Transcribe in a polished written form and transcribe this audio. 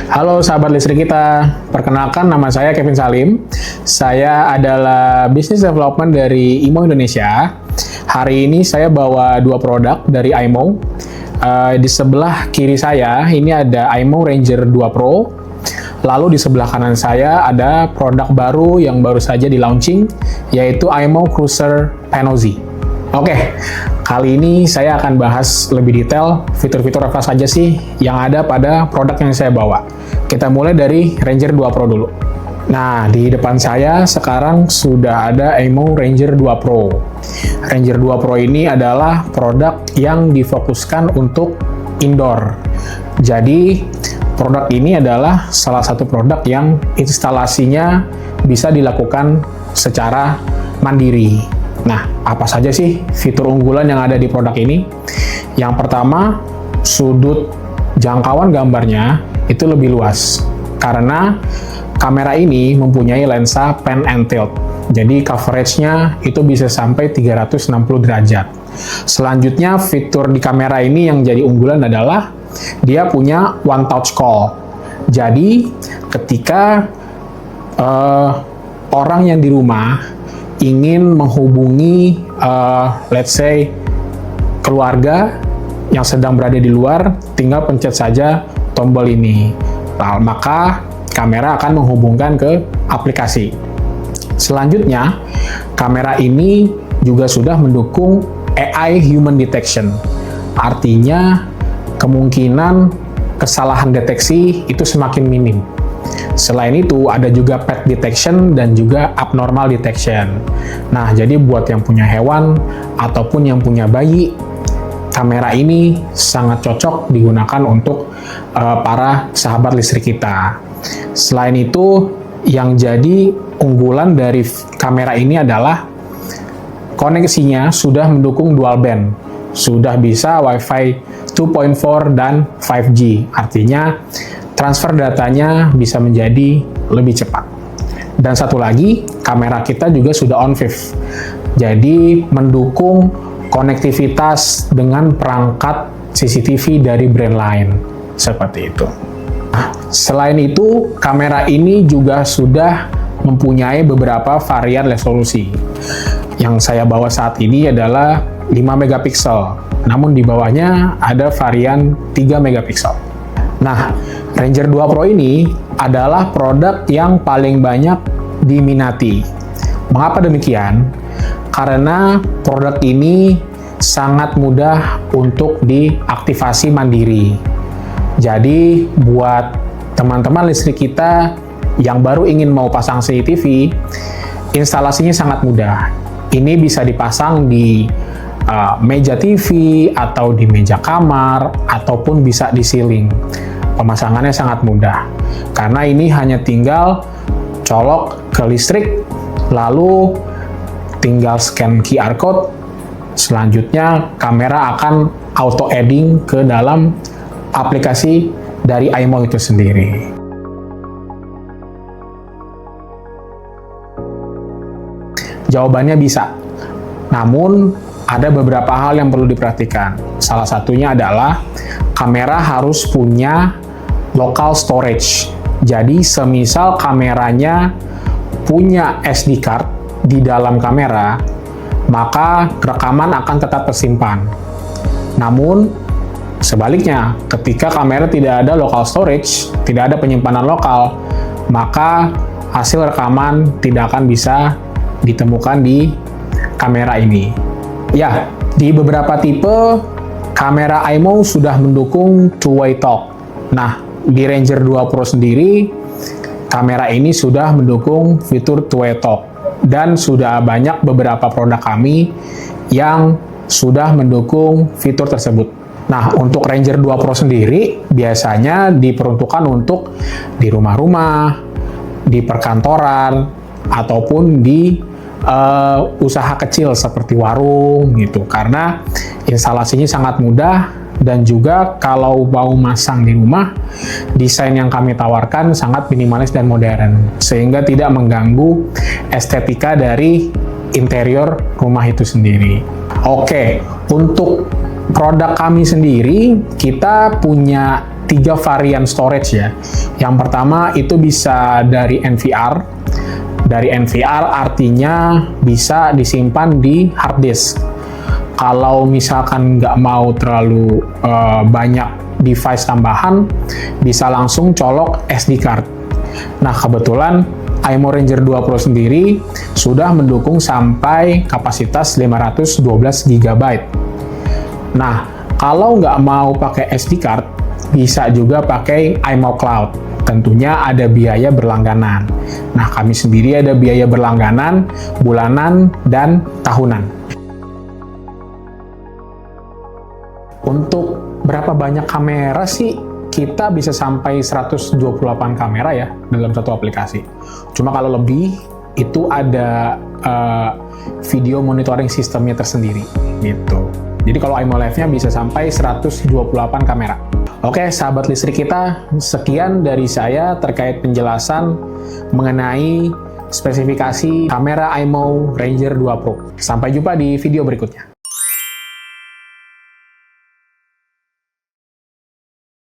Halo sahabat listrik kita, perkenalkan nama saya Kevin Salim. Saya adalah Business Development dari IMO Indonesia. Hari ini saya bawa dua produk dari IMO. Di sebelah kiri saya ini ada IMO Ranger 2 Pro. Lalu di sebelah kanan saya ada produk baru yang baru saja di launching, yaitu IMO Cruiser Panozzi. Oke, kali ini saya akan bahas lebih detail fitur-fitur apa saja sih yang ada pada produk yang saya bawa. Kita mulai dari Ranger 2 Pro dulu. Nah, di depan saya sekarang sudah ada IMO Ranger 2 Pro. Ranger 2 Pro ini adalah produk yang difokuskan untuk indoor. Jadi, produk ini adalah salah satu produk yang instalasinya bisa dilakukan secara mandiri. Nah, apa saja sih fitur unggulan yang ada di produk ini? Yang pertama, sudut jangkauan gambarnya itu lebih luas karena kamera ini mempunyai lensa pan and tilt. Jadi coverage-nya itu bisa sampai 360 derajat. Selanjutnya, fitur di kamera ini yang jadi unggulan adalah dia punya one touch call. Jadi, ketika orang yang di rumah ingin menghubungi let's say keluarga yang sedang berada di luar, tinggal pencet saja tombol ini. Nah, maka kamera akan menghubungkan ke aplikasi. Selanjutnya, kamera ini juga sudah mendukung AI Human Detection. Artinya, kemungkinan kesalahan deteksi itu semakin minim. Selain itu, ada juga pet detection dan juga abnormal detection. Nah, jadi buat yang punya hewan ataupun yang punya bayi, kamera ini sangat cocok digunakan untuk para sahabat listrik kita. Selain itu, yang jadi unggulan dari kamera ini adalah koneksinya sudah mendukung dual band. Sudah bisa Wi-Fi 2.4 dan 5G. Artinya, transfer datanya bisa menjadi lebih cepat. Dan satu lagi, kamera kita juga sudah on-fifth. Jadi, mendukung konektivitas dengan perangkat CCTV dari brand lain. Seperti itu. Nah, selain itu, kamera ini juga sudah mempunyai beberapa varian resolusi. Yang saya bawa saat ini adalah 5 megapiksel. Namun di bawahnya ada varian 3 megapiksel. Nah, Ranger 2 Pro ini adalah produk yang paling banyak diminati. Mengapa demikian? Karena produk ini sangat mudah untuk diaktifasi mandiri. Jadi, buat teman-teman listrik kita yang baru ingin mau pasang CCTV, instalasinya sangat mudah. Ini bisa dipasang di meja TV atau di meja kamar ataupun bisa di ceiling. Pemasangannya sangat mudah karena ini hanya tinggal colok ke listrik, lalu tinggal scan QR code. Selanjutnya kamera akan auto adding ke dalam aplikasi dari IMO itu sendiri. Jawabannya bisa. Namun ada beberapa hal yang perlu diperhatikan. Salah satunya adalah kamera harus punya local storage. Jadi, semisal kameranya punya SD card di dalam kamera, maka rekaman akan tetap tersimpan. Namun, sebaliknya, ketika kamera tidak ada local storage, tidak ada penyimpanan lokal, maka hasil rekaman tidak akan bisa ditemukan di kamera ini. Ya, di beberapa tipe, kamera IMO sudah mendukung two-way talk. Nah, di Ranger 2 Pro sendiri, kamera ini sudah mendukung fitur two-way talk. Dan sudah banyak beberapa produk kami yang sudah mendukung fitur tersebut. Nah, untuk Ranger 2 Pro sendiri, biasanya diperuntukkan untuk di rumah-rumah, di perkantoran, ataupun di usaha kecil seperti warung gitu, karena instalasinya sangat mudah dan juga kalau mau masang di rumah, desain yang kami tawarkan sangat minimalis dan modern sehingga tidak mengganggu estetika dari interior rumah itu sendiri. Oke, untuk produk kami sendiri, kita punya 3 varian storage ya. Yang pertama itu bisa dari NVR. Dari NVR artinya bisa disimpan di hard disk. Kalau misalkan nggak mau terlalu banyak device tambahan, bisa langsung colok SD card. Nah, kebetulan aimo Ranger 2 Pro sendiri sudah mendukung sampai kapasitas 512 GB. Nah, kalau nggak mau pakai SD card, bisa juga pakai aimo Cloud. Tentunya ada biaya berlangganan. Nah, kami sendiri ada biaya berlangganan, bulanan, dan tahunan. Untuk berapa banyak kamera sih? Kita bisa sampai 128 kamera ya dalam satu aplikasi. Cuma kalau lebih, itu ada video monitoring sistemnya tersendiri gitu. Jadi kalau aimo Live-nya bisa sampai 128 kamera. Oke, sahabat listrik kita, sekian dari saya terkait penjelasan mengenai spesifikasi kamera aimo Ranger 2 Pro. Sampai jumpa di video berikutnya.